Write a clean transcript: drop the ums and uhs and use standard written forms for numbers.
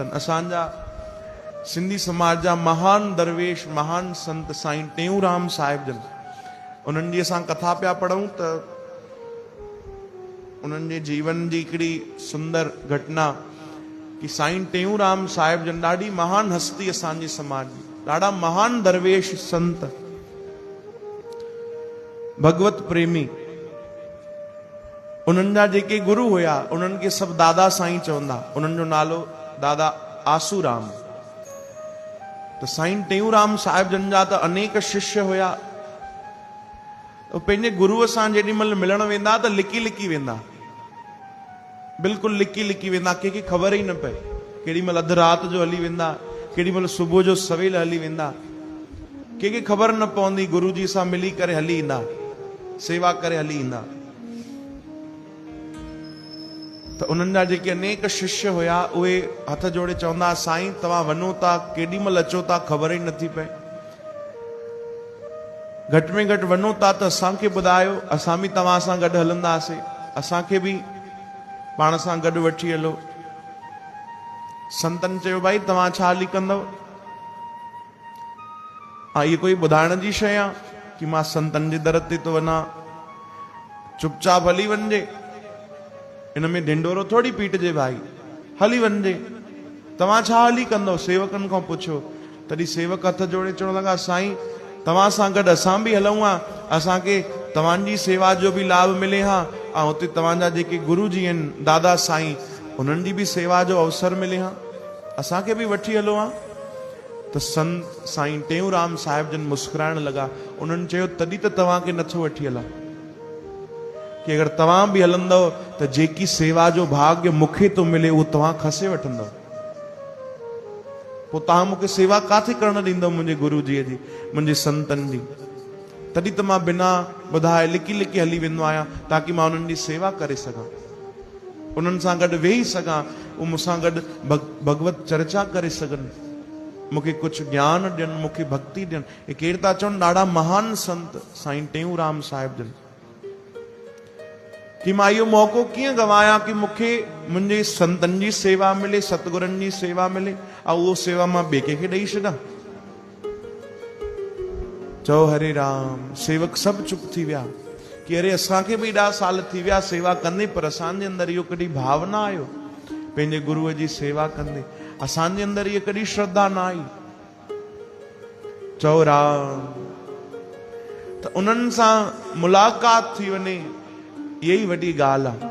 अथनि। असांजा सिंधी समाज जा महान दरवेश, महान संत साईं टेऊंराम साहिब जन, उन्हनि जी असां कथा पिया पढ़ूं त उन्हनि जे जीवन जी हिकिड़ी सुंदर घटना कि साईं टेऊंराम साहिब जन ॾाढी महान हस्ती असांजे समाज जी, ॾाढा महान दरवेश संत, भगवत प्रेमी, उन्हनि जा जेके गुरु हुया उन्हनि खे सभु दादा साईं चवंदा। उन्हनि जो नालो दादा आसूराम। त साईं टेऊंराम साहिब जन जा त अनेक शिष्य हुया। पंहिंजे गुरुअ सां जेॾी महिल मिलण वेंदा त लिकी लिकी वेंदा, बिल्कुलु लिकी लिकी वेंदा, कंहिंखे ख़बर ई न पए। केॾी महिल अधु राति जो हली वेंदा, केॾी महिल सुबुह जो सवेल हली वेंदा, कंहिंखे ख़बर न पवंदी। गुरु जी सां मिली करे हली ईंदा, सेवा करे हली ईंदा। त उन्हनि जा जेके अनेक शिष्य हुया उहे हथ जोड़े चवंदा, साईं तव्हां वञो था, केॾी महिल अचो था ख़बर ई नथी पए, घटि में घटि वञो था त असांखे ॿुधायो, असां बि तव्हां सां गॾु हलंदासीं, असांखे बि पाण सां गॾु वठी हलो। संतनि चयो, भाई तव्हां छा हली कंदव? हा, इहा कोई ॿुधाइण जी शइ आहे कि मां संतनि जे दर ते थो वञा? चुपचाप हली वञिजे, इन में ढिंडोरो थोड़ी पीटजे भाई, हली वञिजे। तव्हां छा हली कंदव? सेवकनि खां पुछो। तॾहिं सेवक हथ जोड़े चवण लॻा, साईं तव्हां सां गॾु असां बि हलूं हा, असांखे तव्हांजी सेवा जो बि लाभ मिले हा, ऐं हुते तव्हांजा जेके गुरु जी आहिनि दादा साईं, उन्हनि जी बि सेवा जो अवसर मिले हा, असांखे बि वठी हलो हा। त संत साईं टेऊंराम साहिब जन मुस्कुराइण लॻा। उन्हनि चयो, तॾहिं त तव्हांखे नथो वठी हलां, कि अगरि तव्हां बि हलंदव त जेकी सेवा जो भाग्य मूंखे थो मिले उहो तव्हां खसे वठंदव, पोइ तव्हां मूंखे सेवा काथे करण ॾींदव मुंहिंजे गुरु जीअ जी, मुंहिंजे संतनि जी? तॾहिं त मां बिना ॿुधाए लिकी लिकी हली वेंदो आहियां, ताकी मां उन्हनि जी सेवा करे सघां, उन्हनि सां गॾु वेही सघां, उहे मूंसां गॾु भगवत चर्चा करे सघनि, मूंखे कुझु ज्ञान ॾियनि, मूंखे भक्ति ॾियनि। हे केरु था चवनि? ॾाढा महान संत साईं टेऊंराम साहिब जन। कि मां इहो मौक़ो कीअं गवायां कि मूंखे मुंहिंजे संतनि जी सेवा मिले, सतगुरनि जी सेवा मिले, ऐं उहो सेवा मां ॿिए कंहिंखे ॾेई छॾां? चओ हरे राम। सेवक सभु चुप थी विया कि अरे असांखे बि एॾा साल थी विया सेवा कंदे, पर असांजे अंदरि इहो कॾहिं भाव न आयो पंहिंजे गुरूअ जी सेवा कंदे, असांजे अंदरि इहा कॾहिं श्रद्धा न आई। चओ राम। त उन्हनि सां मुलाक़ात थी वञे, इहा ई वॾी ॻाल्हि आहे।